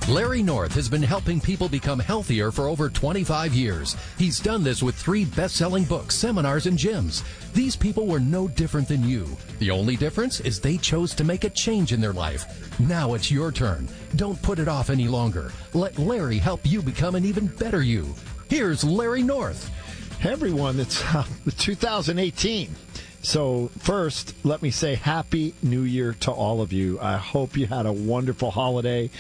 Larry North has been helping people become healthier for over 25 years. He's done this with 3 best-selling books, seminars, and gyms. These people were no different than you. The only difference is they chose to make a change in their life. Now it's your turn. Don't put it off any longer. Let Larry help you become an even better you. Here's Larry North. Hey, everyone. It's 2018. So first, let me say Happy New Year to all of you. I hope you had a wonderful holiday.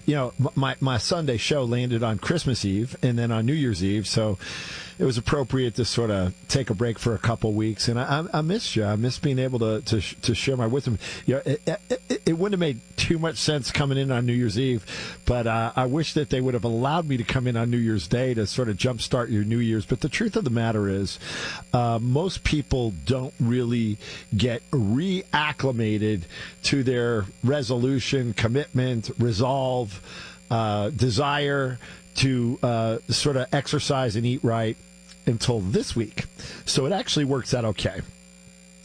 You know, my Sunday show landed on Christmas Eve and then on New Year's Eve, so it was appropriate to sort of take a break for a couple weeks. And I missed you. I missed being able to share my wisdom. You know, it wouldn't have made too much sense coming in on New Year's Eve, but I wish that they would have allowed me to come in on New Year's Day to sort of jumpstart your New Year's. But the truth of the matter is, most people don't really get reacclimated to their resolution, commitment, resolve, desire to sort of exercise and eat right until this week. So it actually works out okay.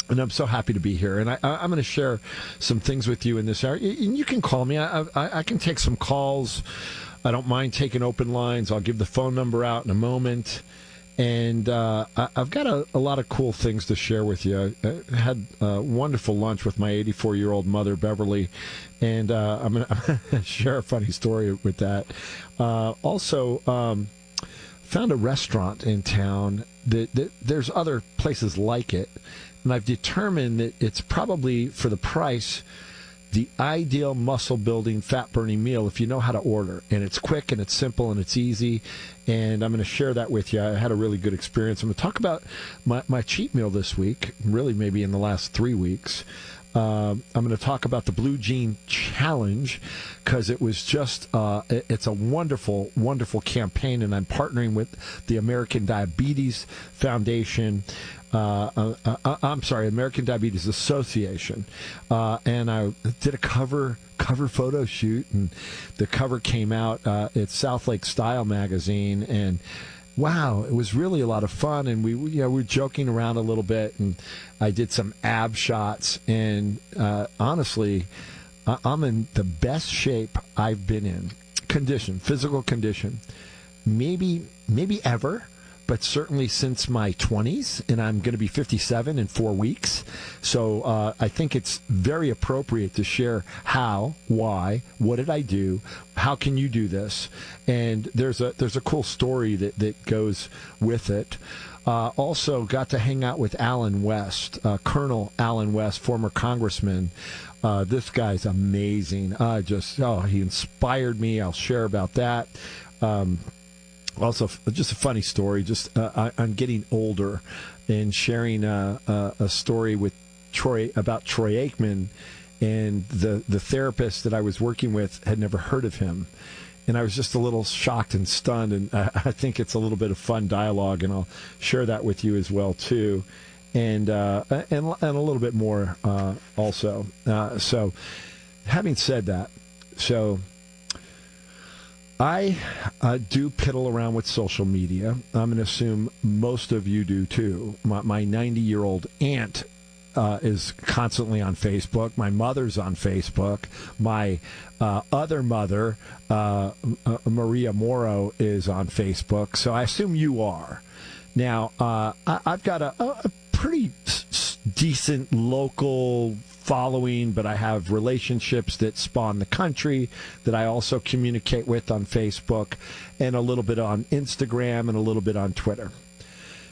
And I'm so happy to be here. And I'm going to share some things with you in this area. And you can call me. I can take some calls. I don't mind taking open lines. I'll give the phone number out in a moment. And I've got a lot of cool things to share with you. I had a wonderful lunch with my 84-year-old mother, Beverly, and I'm going to share a funny story with that. Also, found a restaurant in town that there's other places like it, and I've determined that it's probably, for the price, the ideal muscle-building, fat-burning meal if you know how to order. And it's quick, and it's simple, and it's easy. And I'm going to share that with you. I had a really good experience. I'm going to talk about my cheat meal this week, really maybe in the last 3 weeks. I'm going to talk about the Blue Jean Challenge because it was just, it's a wonderful, wonderful campaign, and I'm partnering with the American Diabetes Foundation. I'm sorry, American Diabetes Association, and I did a cover photo shoot, and the cover came out at South Lake Style magazine, and wow, it was really a lot of fun, and we were joking around a little bit, and I did some ab shots, and honestly, I'm in the best shape I've been in, physical condition, maybe ever. But certainly since my 20s, and I'm going to be 57 in 4 weeks. So I think it's very appropriate to share how, why, what did I do, how can you do this? And there's a cool story that goes with it. Also got to hang out with Alan West, Colonel Alan West, former congressman. This guy's amazing. He inspired me. I'll share about that. Also, just a funny story. I'm getting older, and sharing a story with about Troy Aikman, and the therapist that I was working with had never heard of him, and I was just a little shocked and stunned. And I think it's a little bit of fun dialogue, and I'll share that with you as well too, and a little bit more also. So, having said that, I do piddle around with social media. I'm going to assume most of you do too. My 90-year-old aunt is constantly on Facebook. My mother's on Facebook. My other mother, Maria Moro, is on Facebook. So I assume you are. Now, I've got a pretty decent local following, but I have relationships that spawn the country that I also communicate with on Facebook, and a little bit on Instagram, and a little bit on Twitter.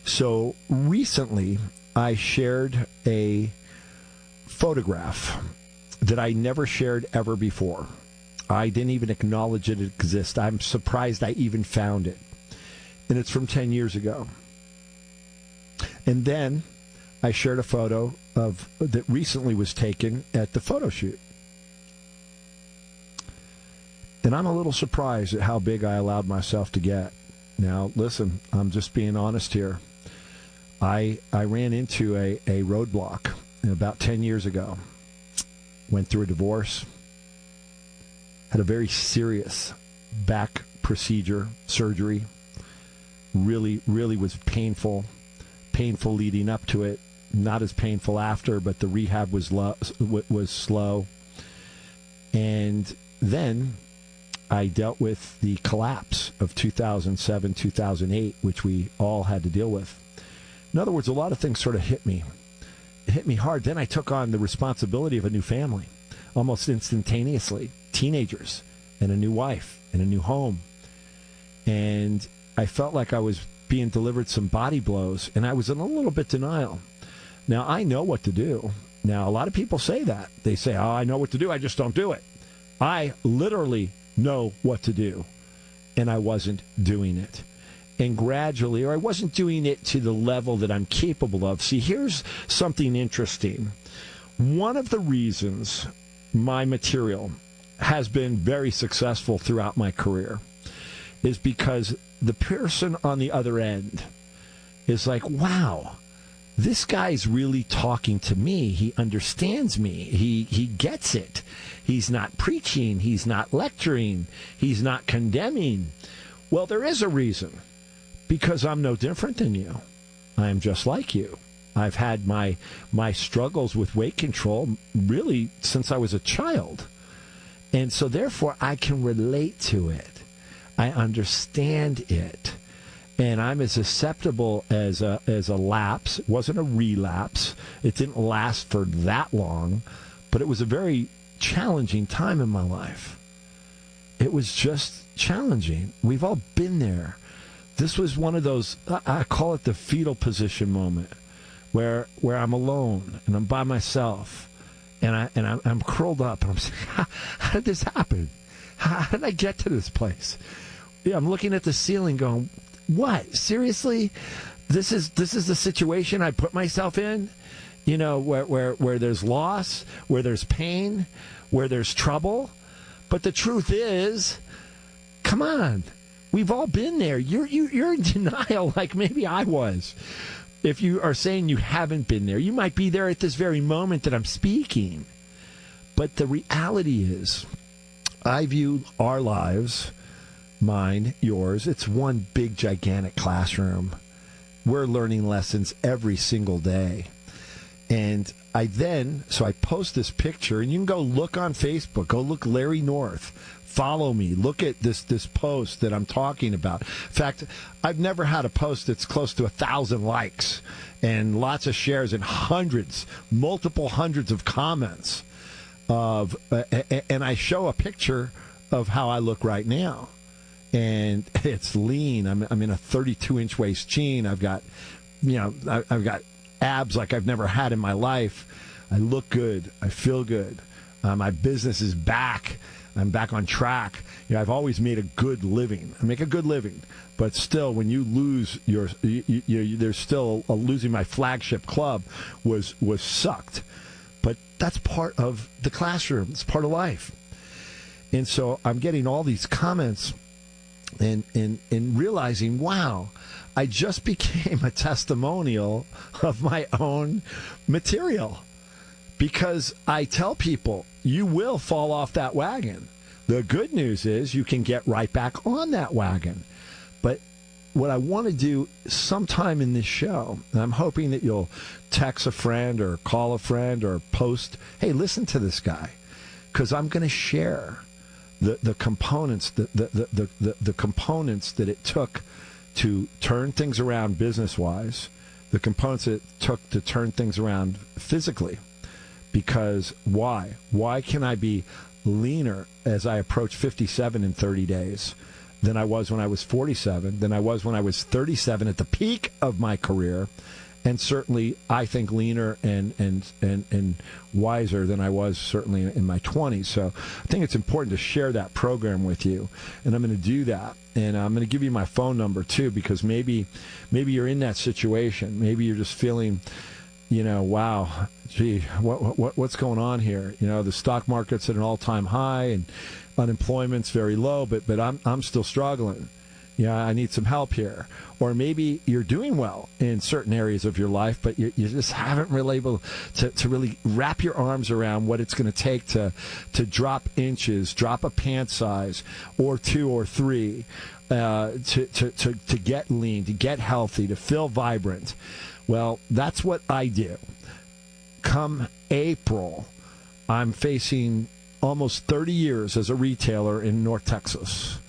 So recently I shared a photograph that I never shared ever before. I didn't even acknowledge it exists. I'm surprised I even found it. And it's from 10 years ago. And then I shared a photo that recently was taken at the photo shoot. And I'm a little surprised at how big I allowed myself to get. Now, listen, I'm just being honest here. I ran into a roadblock about 10 years ago. Went through a divorce. Had a very serious back procedure, surgery. Really, really was painful. Painful leading up to it. Not as painful after, but the rehab was slow. And then I dealt with the collapse of 2007, 2008, which we all had to deal with. In other words, a lot of things sort of hit me. It hit me hard. Then I took on the responsibility of a new family almost instantaneously. Teenagers and a new wife and a new home. And I felt like I was being delivered some body blows, and I was in a little bit denial. Now, I know what to do. Now, a lot of people say that. They say, oh, I know what to do, I just don't do it. I literally know what to do, and I wasn't doing it. And gradually, or I wasn't doing it to the level that I'm capable of. See, here's something interesting. One of the reasons my material has been very successful throughout my career is because the person on the other end is like, wow, this guy's really talking to me. He understands me. He gets it. He's not preaching. He's not lecturing. He's not condemning. Well, there is a reason. Because I'm no different than you. I am just like you. I've had my struggles with weight control really since I was a child. And so therefore I can relate to it. I understand it. And I'm as susceptible as a lapse. It wasn't a relapse. It didn't last for that long. But it was a very challenging time in my life. It was just challenging. We've all been there. This was one of those, I call it the fetal position moment, where I'm alone and I'm by myself, and I'm curled up, and I'm saying, how did this happen? How did I get to this place? Yeah, I'm looking at the ceiling, going, what? Seriously? This is the situation I put myself in? You know, where there's loss, where there's pain, where there's trouble. But the truth is, come on. We've all been there. You're in denial like maybe I was. If you are saying you haven't been there, you might be there at this very moment that I'm speaking. But the reality is, I view our lives, mine, yours, it's one big, gigantic classroom. We're learning lessons every single day. And I post this picture, and you can go look on Facebook. Go look Larry North. Follow me. Look at this post that I'm talking about. In fact, I've never had a post that's close to 1,000 likes and lots of shares and multiple hundreds of comments. And I show a picture of how I look right now. And it's lean. I'm in a 32-inch waist jean. I've got abs like I've never had in my life. I look good. I feel good. My business is back. I'm back on track. I've always made a good living. I make a good living, but still, when you lose there's still losing my flagship club was sucked. But that's part of the classroom. It's part of life. And so I'm getting all these comments and realizing, wow, I just became a testimonial of my own material. Because I tell people, you will fall off that wagon. The good news is you can get right back on that wagon. But what I want to do sometime in this show, and I'm hoping that you'll text a friend or call a friend or post, hey, listen to this guy. Because I'm going to share the components, the components that it took to turn things around business-wise, the components that it took to turn things around physically. Because why? Why can I be leaner as I approach 57 in 30 days than I was when I was 47, than I was when I was 37 at the peak of my career, and certainly I think leaner and wiser than I was certainly in my 20s. So I think it's important to share that program with you, and I'm going to do that. And I'm going to give you my phone number too, because maybe you're in that situation. Maybe you're just feeling, wow, gee, what's going on here? The stock market's at an all-time high and unemployment's very low, but I'm still struggling. I need some help here. Or maybe you're doing well in certain areas of your life, but you just haven't really able to really wrap your arms around what it's going to take to drop inches, drop a pant size or 2 or 3, to get lean, to get healthy, to feel vibrant. Well, that's what I do. Come April, I'm facing almost 30 years as a retailer in North Texas,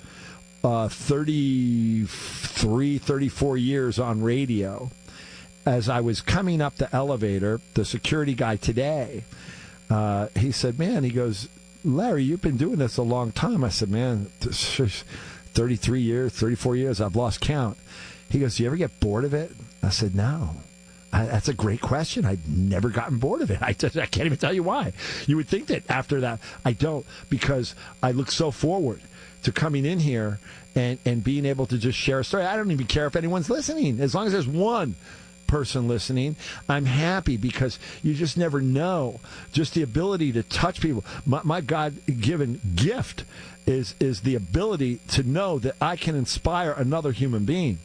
34 years on radio. As I was coming up the elevator, the security guy today, he said, man, he goes, Larry, you've been doing this a long time. I said, man, 33 years, 34 years, I've lost count. He goes, do you ever get bored of it? I said, no. That's a great question. I've never gotten bored of it. I can't even tell you why. You would think that after that, I don't, because I look so forward to coming in here and being able to just share a story. I don't even care if anyone's listening. As long as there's one person listening, I'm happy, because you just never know. Just the ability to touch people. My God-given gift is the ability to know that I can inspire another human being.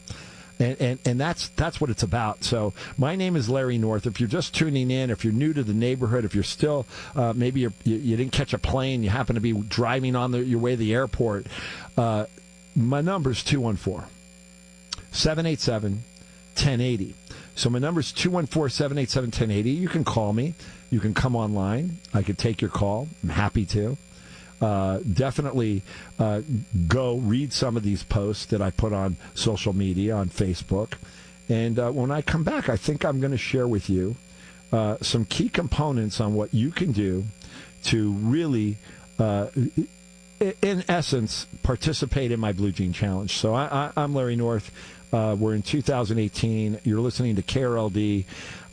And that's what it's about. So my name is Larry North. If you're just tuning in, if you're new to the neighborhood, if you're still maybe you didn't catch a plane, you happen to be driving on your way to the airport, my number is 214-787-1080. So my number is 214-787-1080. You can call me. You can come online. I could take your call. I'm happy to. Definitely go read some of these posts that I put on social media, on Facebook. And when I come back, I think I'm going to share with you some key components on what you can do to really, in essence, participate in my Blue Jean Challenge. So I'm Larry North. We're in 2018. You're listening to KRLD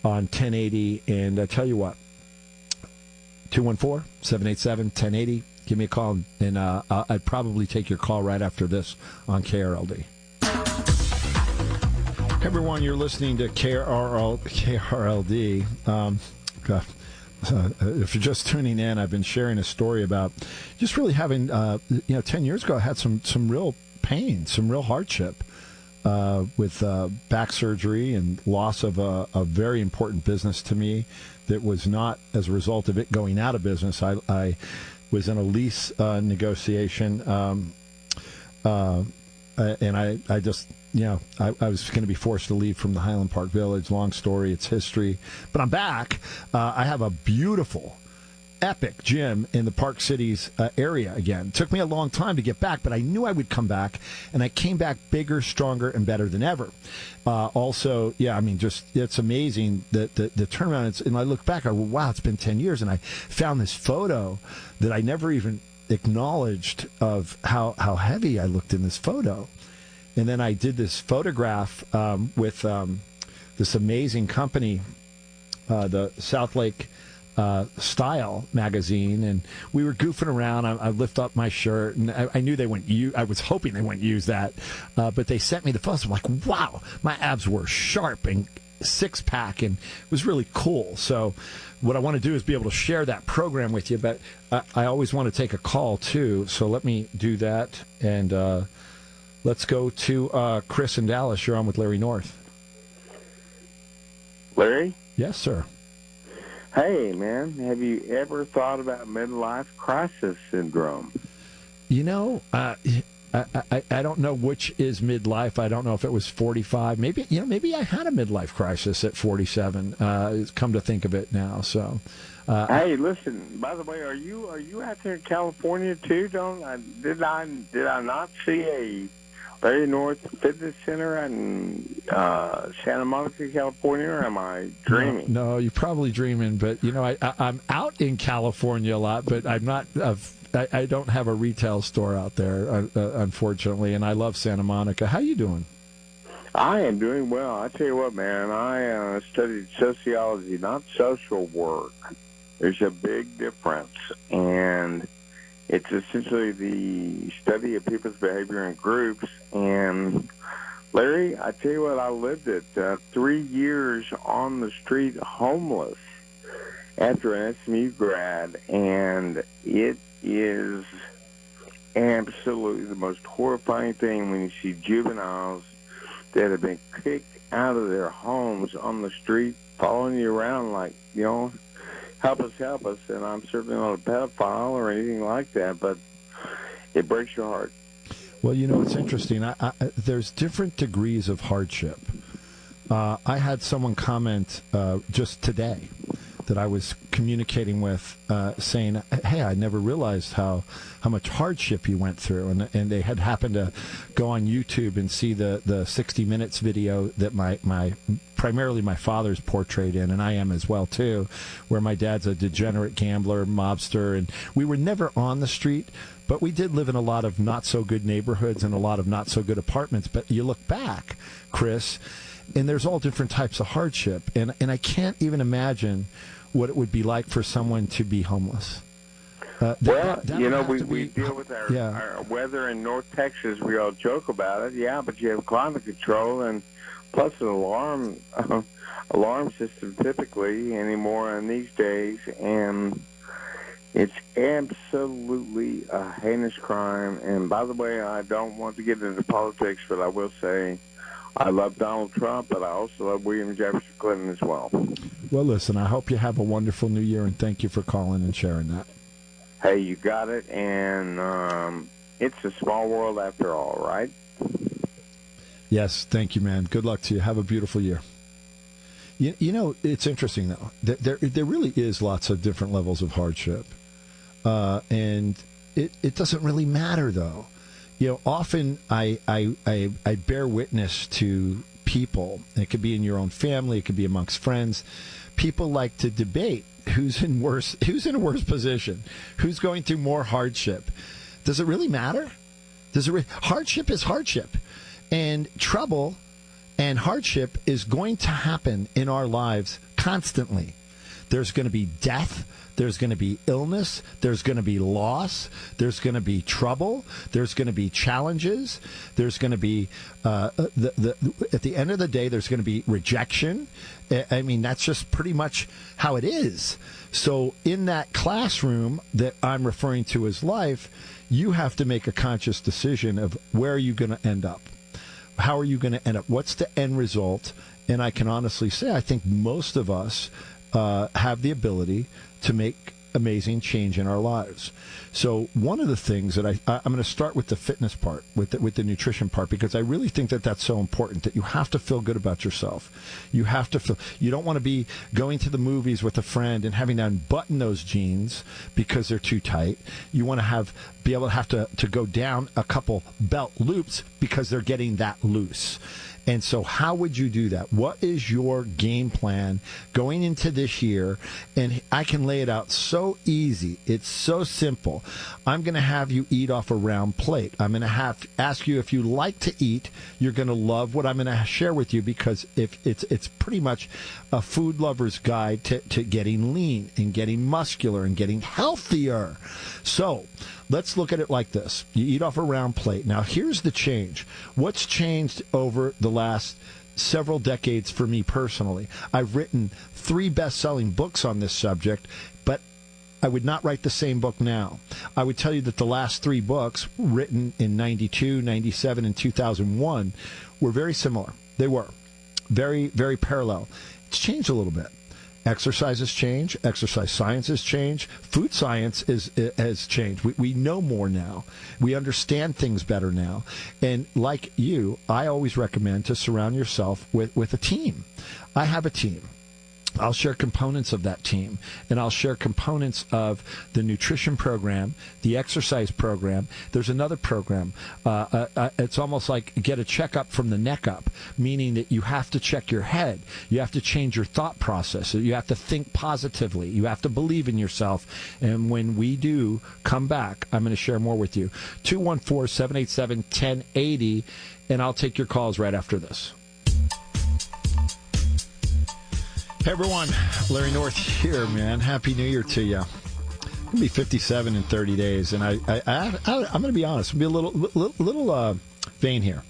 on 1080. And I tell you what, 214-787-1080. Give me a call, and I'd probably take your call right after this on KRLD. Hey everyone, you're listening to KRLD. If you're just tuning in, I've been sharing a story about just really having, 10 years ago, I had some real pain, some real hardship with back surgery and loss of a very important business to me that was not as a result of it going out of business. I was in a lease negotiation, and I just, I was going to be forced to leave from the Highland Park Village. Long story, it's history. But I'm back. I have a beautiful, epic gym in the Park Cities area again. It took me a long time to get back, but I knew I would come back, and I came back bigger, stronger, and better than ever. Also, just it's amazing that the turnaround. And I look back, I go, wow, it's been 10 years, and I found this photo that I never even acknowledged of how heavy I looked in this photo. And then I did this photograph with this amazing company, the South Lake Style magazine, and we were goofing around. I lift up my shirt, and I knew they wouldn't use. I was hoping they wouldn't use that, but they sent me the photos. I'm like, wow, my abs were sharp and six-pack, and it was really cool. So what I want to do is be able to share that program with you, but I always want to take a call too, so let me do that. And let's go to Chris in Dallas. You're on with Larry North. Larry? Yes, sir. Hey, man, have you ever thought about midlife crisis syndrome? I don't know which is midlife. I don't know if it was 45. Maybe I had a midlife crisis at 47. Come to think of it now. So, hey, listen. By the way, are you out there in California too? Did I not see a Larry North Fitness Center in Santa Monica, California, or am I dreaming? No, you're probably dreaming. But I'm out in California a lot, but I'm not. I don't have a retail store out there, unfortunately, and I love Santa Monica. How you doing? I am doing well. I tell you what, man, I studied sociology, not social work. There's a big difference, and it's essentially the study of people's behavior in groups. And, Larry, I tell you what, I lived it 3 years on the street homeless after an SMU grad, and it is absolutely the most horrifying thing when you see juveniles that have been kicked out of their homes on the street following you around like, help us. And I'm certainly not a pedophile or anything like that, but it breaks your heart. Well, it's interesting. There's different degrees of hardship. I had someone comment just today that I was communicating with, saying, "Hey, I never realized how much hardship you went through," and they had happened to go on YouTube and see the 60 Minutes video that primarily my father's portrayed in, and I am as well too, where my dad's a degenerate gambler, mobster, and we were never on the street, but we did live in a lot of not so good neighborhoods and a lot of not so good apartments. But you look back, Chris, and there's all different types of hardship, and I can't even imagine what it would be like for someone to be homeless. We deal with our weather in North Texas. We all joke about it, but you have climate control and plus an alarm system typically anymore in these days, and it's absolutely a heinous crime. And by the way, I don't want to get into politics, but I will say I love Donald Trump, but I also love William Jefferson Clinton as well. Well, listen, I hope you have a wonderful new year, and thank you for calling and sharing that. Hey, you got it, and it's a small world after all, right? Yes, thank you, man. Good luck to you. Have a beautiful year. You know, it's interesting, though. There really is lots of different levels of hardship, and it doesn't really matter, though. You know, often I bear witness to people. It could be in your own family. It could be amongst friends. People like to debate who's in a worse position, who's going through more hardship. Does it really matter? Hardship is hardship, and trouble and hardship is going to happen in our lives constantly. There's going to be death. There's going to be illness. There's going to be loss. There's going to be trouble. There's going to be challenges. There's going to be, at the end of the day, there's going to be rejection. I mean, that's just pretty much how it is. So in that classroom that I'm referring to as life, you have to make a conscious decision of where are you going to end up? How are you going to end up? What's the end result? And I can honestly say I think most of us have the ability to make amazing change in our lives. So one of the things that I'm going to start with the fitness part, with the nutrition part, because I really think that that's so important, that you have to feel good about yourself. You have to feel, you don't want to be going to the movies with a friend and having to unbutton those jeans because they're too tight. You want to be able to have to go down a couple belt loops because they're getting that loose. And so how would you do that? What is your game plan going into this year? And I can lay it out so easy. It's so simple. I'm going to have you eat off a round plate. I'm going to ask you if you like to eat. You're going to love what I'm going to share with you, because if it's pretty much a food lover's guide to getting lean and getting muscular and getting healthier. So let's look at it like this. You eat off a round plate. Now, here's the change. What's changed over the last several decades for me personally? I've written 3 best-selling books on this subject, but I would not write the same book now. I would tell you that the last 3 books, written in 92, 97, and 2001, were very similar. They were very, very parallel. It's changed a little bit. Exercise has changed. Exercise science has changed. Food science has changed. We know more now. We understand things better now. And like you, I always recommend to surround yourself with a team. I have a team. I'll share components of that team, and I'll share components of the nutrition program, the exercise program. There's another program. It's almost like get a checkup from the neck up, meaning that you have to check your head. You have to change your thought process. You have to think positively. You have to believe in yourself. And when we do come back, I'm going to share more with you. 214-787-1080, and I'll take your calls right after this. Hey, everyone. Larry North here, man. Happy New Year to you. I'm going to be 57 in 30 days, and I'm going to be honest. I'm going to be a little vain here.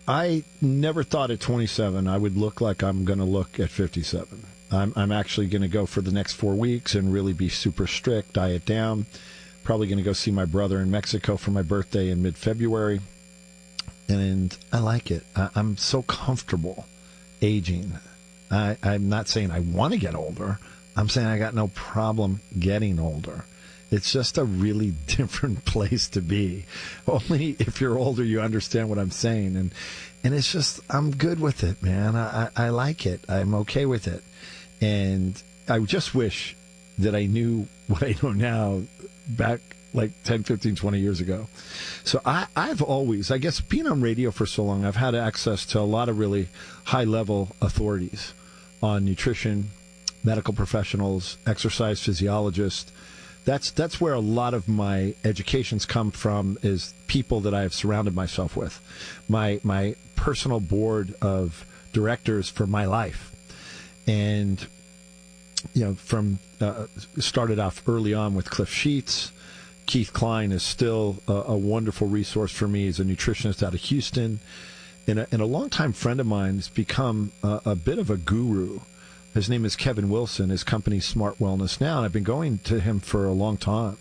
I never thought at 27 I would look like I'm going to look at 57. I'm actually going to go for the next 4 weeks and really be super strict, diet down. Probably going to go see my brother in Mexico for my birthday in mid-February. And I like it. I'm so comfortable aging. I'm not saying I want to get older. I'm saying I got no problem getting older. It's just a really different place to be. Only if you're older you understand what I'm saying. And it's just, I'm good with it, man. I like it. I'm okay with it. And I just wish that I knew what I know now back like 10, 15, 20 years ago. So I've always, I guess, being on radio for so long, I've had access to a lot of really high-level authorities on nutrition, medical professionals, exercise physiologists. That's where a lot of my educations come from, is people that I have surrounded myself with. My personal board of directors for my life. And, from started off early on with Cliff Sheets. Keith Klein is still a wonderful resource for me. He's a nutritionist out of Houston. And a longtime friend of mine has become a bit of a guru. His name is Kevin Wilson. His company's Smart Wellness Now, and I've been going to him for a long time.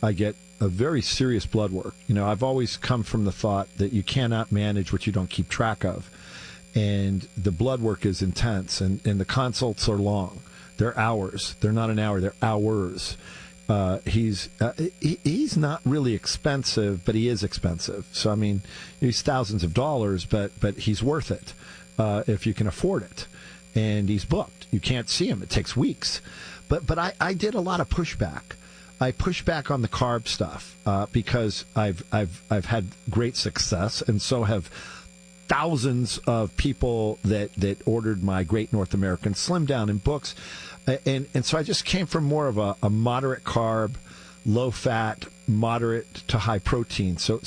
I get a very serious blood work. I've always come from the thought that you cannot manage what you don't keep track of. And the blood work is intense, and the consults are long. They're hours. They're not an hour. They're hours. He's not really expensive, but he is expensive. So, I mean, he's thousands of dollars, but he's worth it if you can afford it. And he's booked. You can't see him. It takes weeks. But I did a lot of pushback. I pushed back on the carb stuff because I've had great success, and so have thousands of people that ordered my Great North American Slim Down in books. And so I just came from more of a moderate carb, low fat, moderate to high protein. So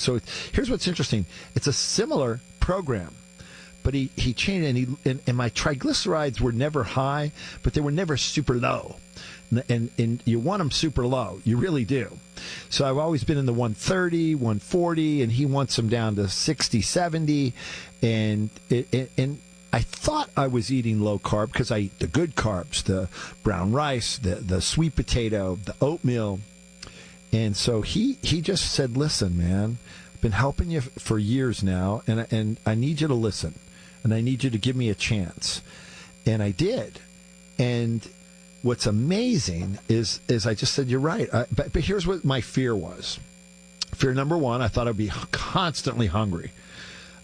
here's what's interesting. It's a similar program, but he changed, and my triglycerides were never high, but they were never super low. And you want them super low. You really do. So I've always been in the 130, 140, and he wants them down to 60, 70. And I thought I was eating low carb because I eat the good carbs, the brown rice, the sweet potato, the oatmeal. And so he just said, listen, man, I've been helping you for years now, and I need you to listen, and I need you to give me a chance. And I did. And what's amazing is I just said, you're right. But here's what my fear was. Fear number one, I thought I'd be constantly hungry.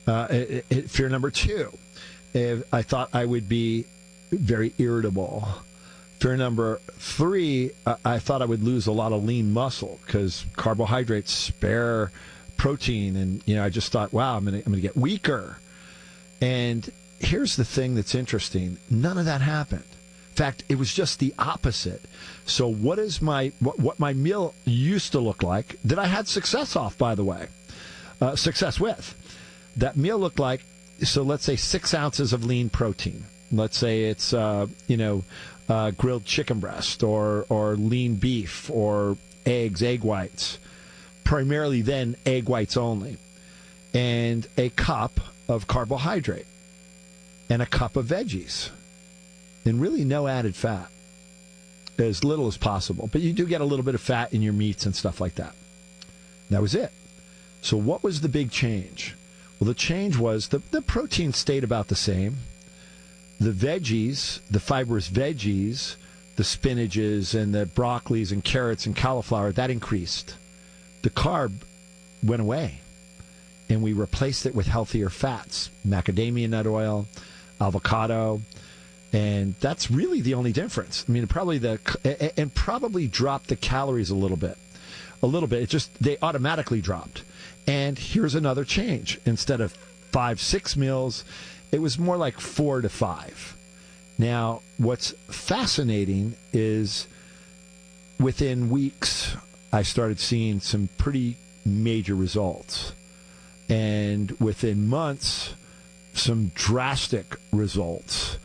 Fear number two, I thought I would be very irritable. Fear number three, I thought I would lose a lot of lean muscle because carbohydrates spare protein. And, I just thought, wow, I'm going to get weaker. And here's the thing that's interesting. None of that happened. In fact, it was just the opposite. So what my meal used to look like, that I had success off, by the way, success with, that meal looked like, so let's say 6 ounces of lean protein. Let's say it's, grilled chicken breast or lean beef or eggs, egg whites, primarily then egg whites only, and a cup of carbohydrate and a cup of veggies. And really no added fat, as little as possible. But you do get a little bit of fat in your meats and stuff like that. That was it. So what was the big change? Well, the change was the protein stayed about the same. The veggies, the fibrous veggies, the spinaches and the broccolis and carrots and cauliflower, that increased. The carb went away. And we replaced it with healthier fats, macadamia nut oil, avocado. And that's really the only difference. I mean, probably dropped the calories a little bit. It just, they automatically dropped. And here's another change. Instead of 5-6 meals, it was more like 4 to 5. Now, what's fascinating is within weeks, I started seeing some pretty major results. And within months, some drastic results.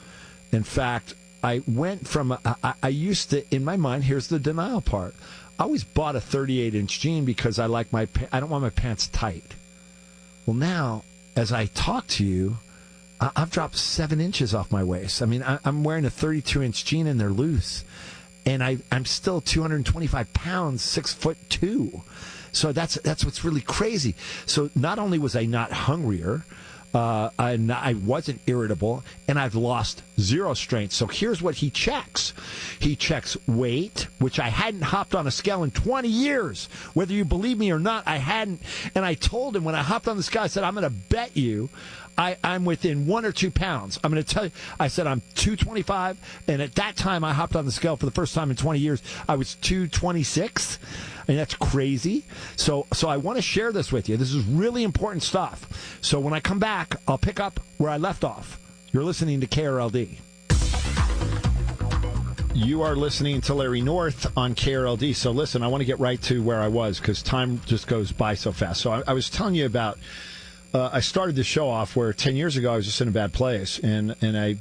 In fact, I went from, I used to, in my mind, here's the denial part. I always bought a 38-inch jean because I don't want my pants tight. Well, now, as I talk to you, I've dropped 7 inches off my waist. I mean, I'm wearing a 32-inch jean and they're loose. And I'm still 225 pounds, 6'2". So that's what's really crazy. So not only was I not hungrier, and I wasn't irritable, and I've lost 0 strength. So here's what he checks. He checks weight, which I hadn't hopped on a scale in 20 years. Whether you believe me or not, I hadn't. And I told him when I hopped on the scale, I said, I'm going to bet you I'm within 1 or 2 pounds. I'm going to tell you, I said I'm 225, and at that time I hopped on the scale for the first time in 20 years. I was 226, and that's crazy. So I want to share this with you. This is really important stuff. So when I come back, I'll pick up where I left off. You're listening to KRLD. You are listening to Larry North on KRLD. So listen, I want to get right to where I was because time just goes by so fast. So I was telling you about I started the show off where 10 years ago I was just in a bad place, and I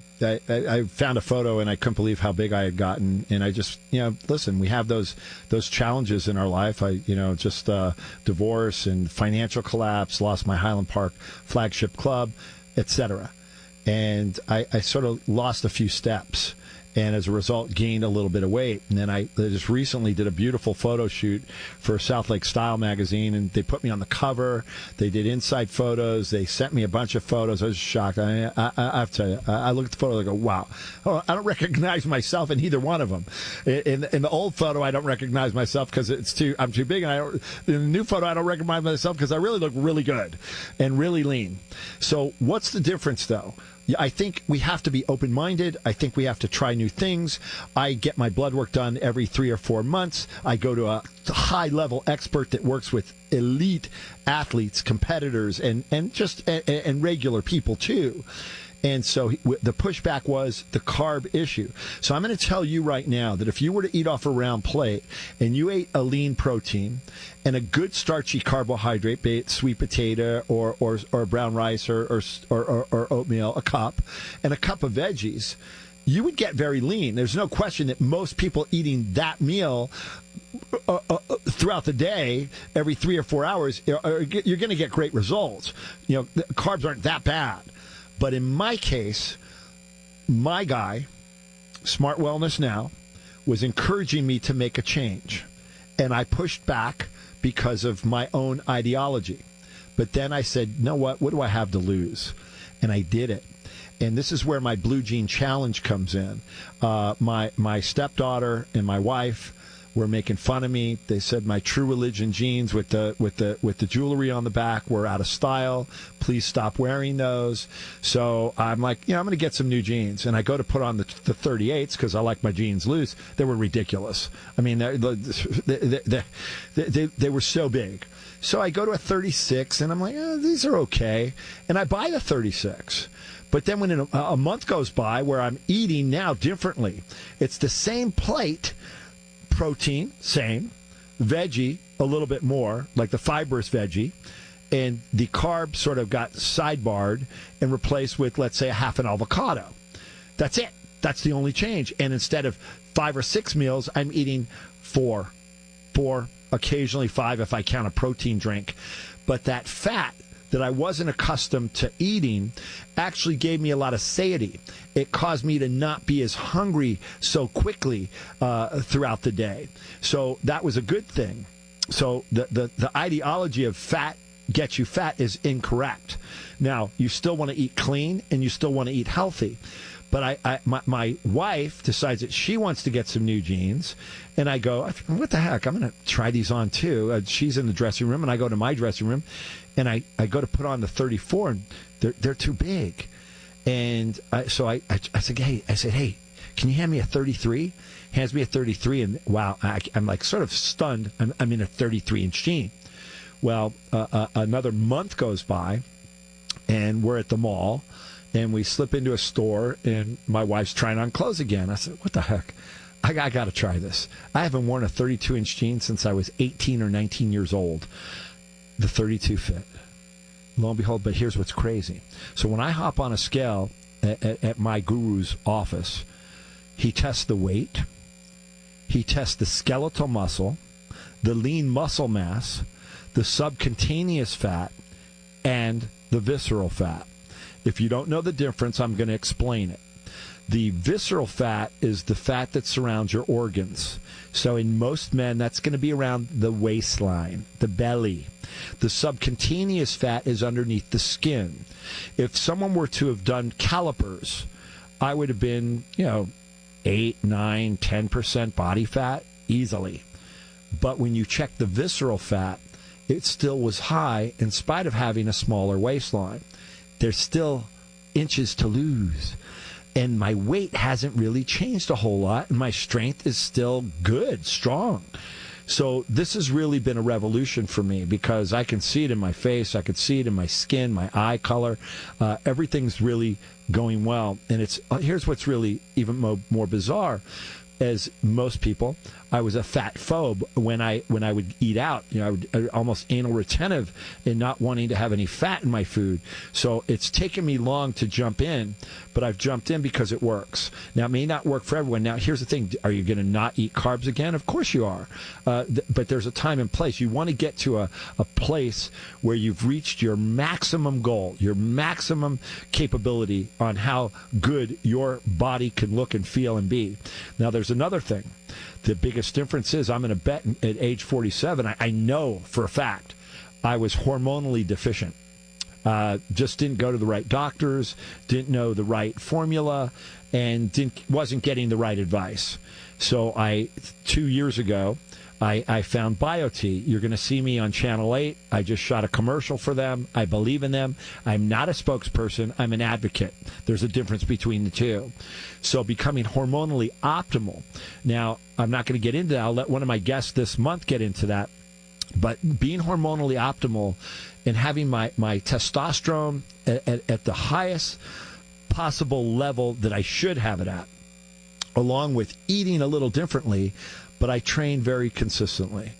found a photo and I couldn't believe how big I had gotten, and I just, listen, we have those challenges in our life. I, just divorce and financial collapse, lost my Highland Park flagship club, etc. And I sort of lost a few steps. And as a result, gained a little bit of weight. And then I just recently did a beautiful photo shoot for South Lake Style magazine, and they put me on the cover. They did inside photos. They sent me a bunch of photos. I was shocked. I have to tell you, I look at the photo and I go, wow. I don't recognize myself in either one of them. In the old photo, I don't recognize myself because I'm too big. And in the new photo, I don't recognize myself because I really look really good and really lean. So what's the difference, though? I think we have to be open-minded. I think we have to try new things. I get my blood work done every 3 or 4 months. I go to a high-level expert that works with elite athletes, competitors, and regular people, too. And so the pushback was the carb issue. So I'm going to tell you right now that if you were to eat off a round plate and you ate a lean protein and a good starchy carbohydrate, be it sweet potato or brown rice or oatmeal, a cup, and a cup of veggies, you would get very lean. There's no question that most people eating that meal throughout the day, every 3 or 4 hours, you're going to get great results. Carbs aren't that bad. But in my case, my guy, Smart Wellness Now, was encouraging me to make a change. And I pushed back because of my own ideology. But then I said, you know what do I have to lose? And I did it. And this is where my Blue Jean Challenge comes in. My stepdaughter and my wife were making fun of me. They said my True Religion jeans with the jewelry on the back were out of style. Please stop wearing those. So I'm like, I'm going to get some new jeans. And I go to put on the 38s because I like my jeans loose. They were ridiculous. I mean, they were so big. So I go to a 36, and I'm like, these are okay. And I buy the 36. But then when a month goes by where I'm eating now differently, it's the same plate, protein, same, veggie, a little bit more, like the fibrous veggie, and the carb sort of got sidebarred and replaced with, let's say, a half an avocado. That's it. That's the only change. And instead of 5 or 6 meals, I'm eating 4, occasionally 5 if I count a protein drink. But that fat that I wasn't accustomed to eating actually gave me a lot of satiety. It caused me to not be as hungry so quickly throughout the day. So that was a good thing. So the ideology of fat gets you fat is incorrect. Now, you still want to eat clean and you still want to eat healthy. But my wife decides that she wants to get some new jeans, and I go, what the heck? I'm going to try these on too. She's in the dressing room, and I go to my dressing room, and I go to put on the 34, and they're too big. And so I said, hey, can you hand me a 33? Hands me a 33, and wow, I'm like sort of stunned. I'm in a 33-inch jean. Well, another month goes by, and we're at the mall. And we slip into a store, and my wife's trying on clothes again. I said, what the heck? I got to try this. I haven't worn a 32-inch jean since I was 18 or 19 years old. The 32 fit. Lo and behold, but here's what's crazy. So when I hop on a scale at my guru's office, he tests the weight, he tests the skeletal muscle, the lean muscle mass, the subcutaneous fat, and the visceral fat. If you don't know the difference, I'm going to explain it. The visceral fat is the fat that surrounds your organs. So in most men, that's going to be around the waistline, the belly. The subcutaneous fat is underneath the skin. If someone were to have done calipers, I would have been, 8, 9, 10% body fat easily. But when you check the visceral fat, it still was high in spite of having a smaller waistline. There's still inches to lose. And my weight hasn't really changed a whole lot, and my strength is still good, strong. So this has really been a revolution for me because I can see it in my face, I could see it in my skin, my eye color. Everything's really going well. And here's what's really even more bizarre. As most people, I was a fat phobe when I would eat out. I would almost anal retentive in not wanting to have any fat in my food. So it's taken me long to jump in, but I've jumped in because it works. Now, it may not work for everyone. Now, here's the thing. Are you going to not eat carbs again? Of course you are. But there's a time and place. You want to get to a place where you've reached your maximum goal, your maximum capability on how good your body can look and feel and be. Now, there's another thing. The biggest difference is I'm going to bet at age 47, I know for a fact I was hormonally deficient. Just didn't go to the right doctors, didn't know the right formula, and wasn't getting the right advice. So 2 years ago, I found BioT. You're going to see me on Channel 8. I just shot a commercial for them. I believe in them. I'm not a spokesperson. I'm an advocate. There's a difference between the two. So becoming hormonally optimal. Now, I'm not going to get into that. I'll let one of my guests this month get into that. But being hormonally optimal and having my testosterone at the highest possible level that I should have it at, along with eating a little differently, but I train very consistently.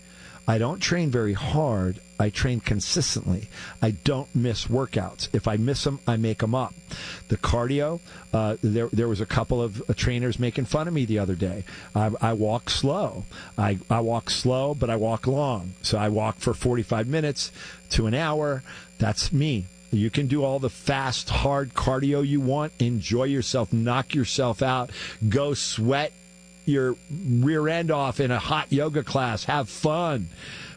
I don't train very hard. I train consistently. I don't miss workouts. If I miss them, I make them up. The cardio, there was a couple of trainers making fun of me the other day. I walk slow. I walk slow, but I walk long. So I walk for 45 minutes to an hour. That's me. You can do all the fast, hard cardio you want. Enjoy yourself. Knock yourself out. Go sweat your rear end off in a hot yoga class. Have fun.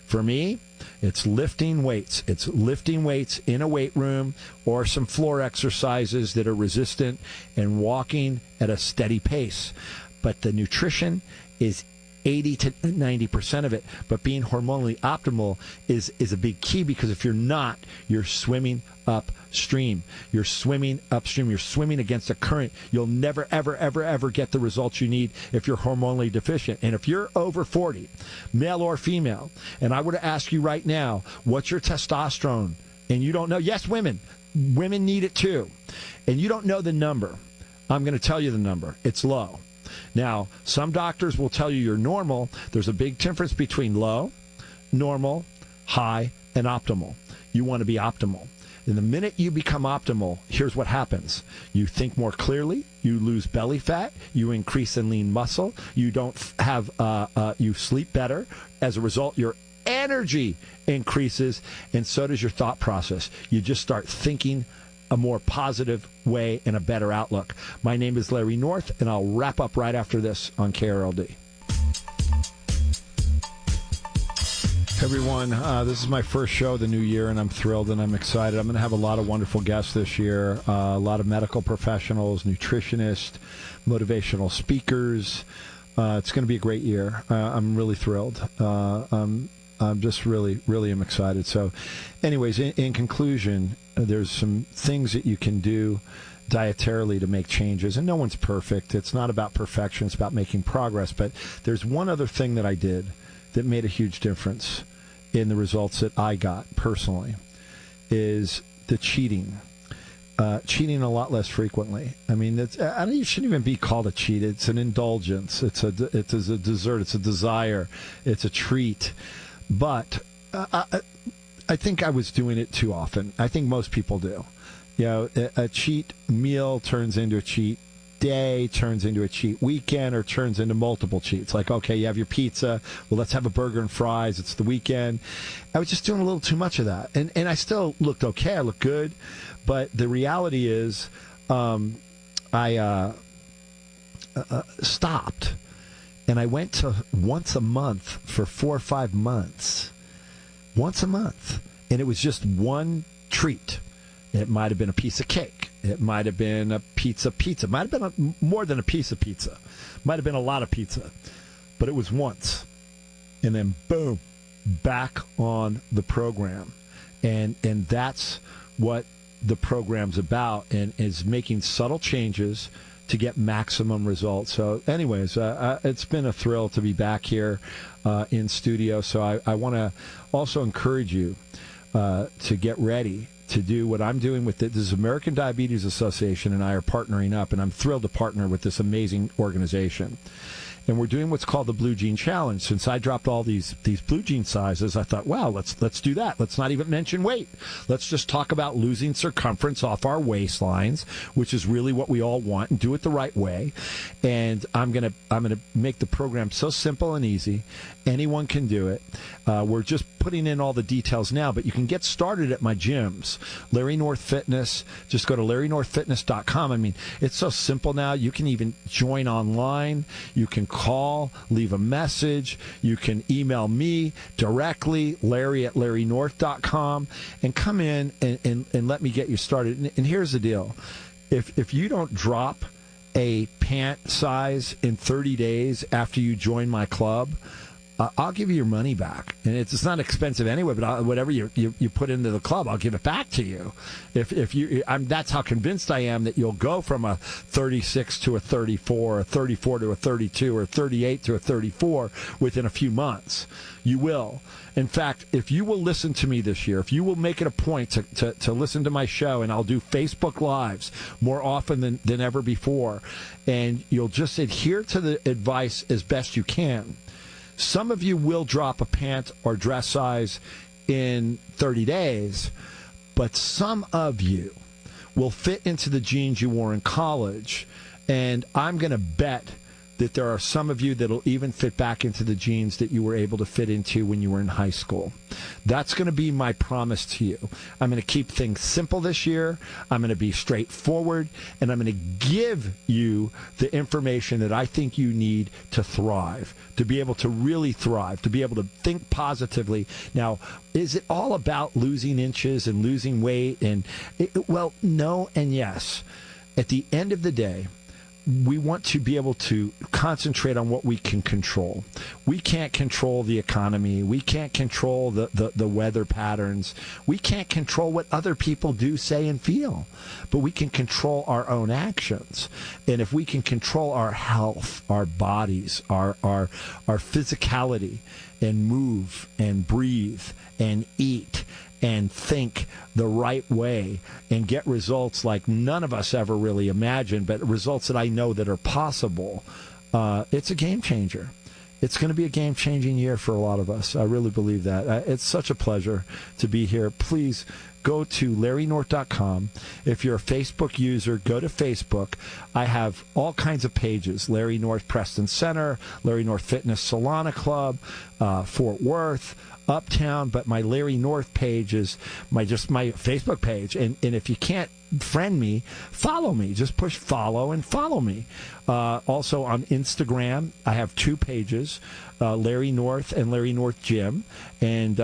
For me, it's lifting weights. It's lifting weights in a weight room or some floor exercises that are resistant and walking at a steady pace. But the nutrition is 80 to 90% of it. But being hormonally optimal is a big key, because if you're not, you're swimming upstream. You're swimming upstream. You're swimming against a current. You'll never, ever, ever, ever get the results you need if you're hormonally deficient. And if you're over 40, male or female, and I were to ask you right now, what's your testosterone? And you don't know. Yes, women need it too. And you don't know the number. I'm going to tell you the number. It's low. Now, some doctors will tell you you're normal. There's a big difference between low, normal, high, and optimal. You want to be optimal. And the minute you become optimal, here's what happens. You think more clearly. You lose belly fat. You increase in lean muscle. You don't have, you sleep better. As a result, your energy increases, and so does your thought process. You just start thinking a more positive way and a better outlook. My name is Larry North, and I'll wrap up right after this on KRLD. Everyone, this is my first show of the new year, and I'm thrilled and I'm excited. I'm going to have a lot of wonderful guests this year, a lot of medical professionals, nutritionists, motivational speakers. It's going to be a great year. I'm really thrilled. I'm just really am excited. So anyways, in conclusion, there's some things that you can do dietarily to make changes, and no one's perfect. It's not about perfection. It's about making progress. But there's one other thing that I did that made a huge difference in the results that I got personally, is the cheating. Cheating a lot less frequently. I mean, it shouldn't even be called a cheat. It's an indulgence. It's a dessert. It's a desire. It's a treat. But I think I was doing it too often. I think most people do. You know, a cheat meal turns into a cheat day, turns into a cheat weekend, or turns into multiple cheats. Like, okay, you have your pizza. Well, let's have a burger and fries. It's the weekend. I was just doing a little too much of that. And I looked okay. I looked good. But the reality is, I stopped. And I went to once a month for 4 or 5 months. Once a month. And it was just one treat. It might have been a piece of cake. It might have been a pizza. It might have been more than a piece of pizza. Might have been a lot of pizza. But it was once. And then, boom, back on the program. And that's what the program's about, and is making subtle changes to get maximum results. So anyways, it's been a thrill to be back here in studio. So I want to also encourage you to get ready to do what I'm doing with it. This is American Diabetes Association, and I are partnering up, and I'm thrilled to partner with this amazing organization. And we're doing what's called the Blue Jean Challenge. Since I dropped all these blue jean sizes, I thought, wow, let's do that. Let's not even mention weight. Let's just talk about losing circumference off our waistlines, which is really what we all want, and do it the right way. And I'm gonna make the program so simple and easy. Anyone can do it. We're just putting in all the details now, but you can get started at my gyms. Larry North Fitness. Just go to LarryNorthFitness.com. I mean, it's so simple now. You can even join online. You can call, leave a message. You can email me directly, Larry@LarryNorth.com, and come in and let me get you started. And here's the deal. If you don't drop a pant size in 30 days after you join my club, I'll give you your money back. And it's not expensive anyway, but whatever you put into the club, I'll give it back to you. That's how convinced I am that you'll go from a 36 to a 34, a 34 to a 32, or 38 to a 34 within a few months. You will. In fact, if you will listen to me this year, if you will make it a point to listen to my show, and I'll do Facebook Lives more often than ever before, and you'll just adhere to the advice as best you can, some of you will drop a pant or dress size in 30 days, but some of you will fit into the jeans you wore in college, and I'm going to bet that there are some of you that'll even fit back into the jeans that you were able to fit into when you were in high school. That's going to be my promise to you. I'm going to keep things simple this year. I'm going to be straightforward, and I'm going to give you the information that I think you need to thrive, to be able to really thrive, to be able to think positively. Now, is it all about losing inches and losing weight? Well, no and yes. At the end of the day, we want to be able to concentrate on what we can control. We can't control the economy. We can't control the weather patterns. We can't control what other people do, say, and feel. But we can control our own actions. And if we can control our health, our bodies, our physicality, and move and breathe and eat and think the right way and get results like none of us ever really imagined, but results that I know that are possible, it's a game changer. It's going to be a game-changing year for a lot of us. I really believe that. It's such a pleasure to be here. Please go to LarryNorth.com. If you're a Facebook user, go to Facebook. I have all kinds of pages. Larry North Preston Center, Larry North Fitness Solana Club, Fort Worth, Uptown, but my Larry North page is my Facebook page. And if you can't friend me, follow me. Just push follow and follow me. Also on Instagram, I have 2 pages, Larry North and Larry North Gym, and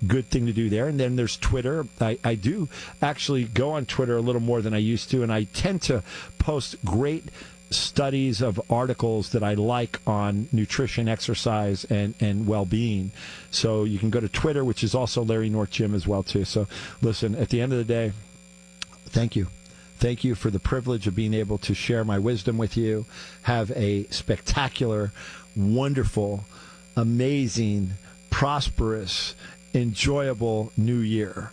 good thing to do there. And then there's Twitter. I do actually go on Twitter a little more than I used to, and I tend to post great studies of articles that I like on nutrition, exercise, and well-being. So you can go to Twitter, which is also Larry North Gym as well, too. So listen, at the end of the day, thank you. Thank you for the privilege of being able to share my wisdom with you. Have a spectacular, wonderful, amazing, prosperous, enjoyable new year.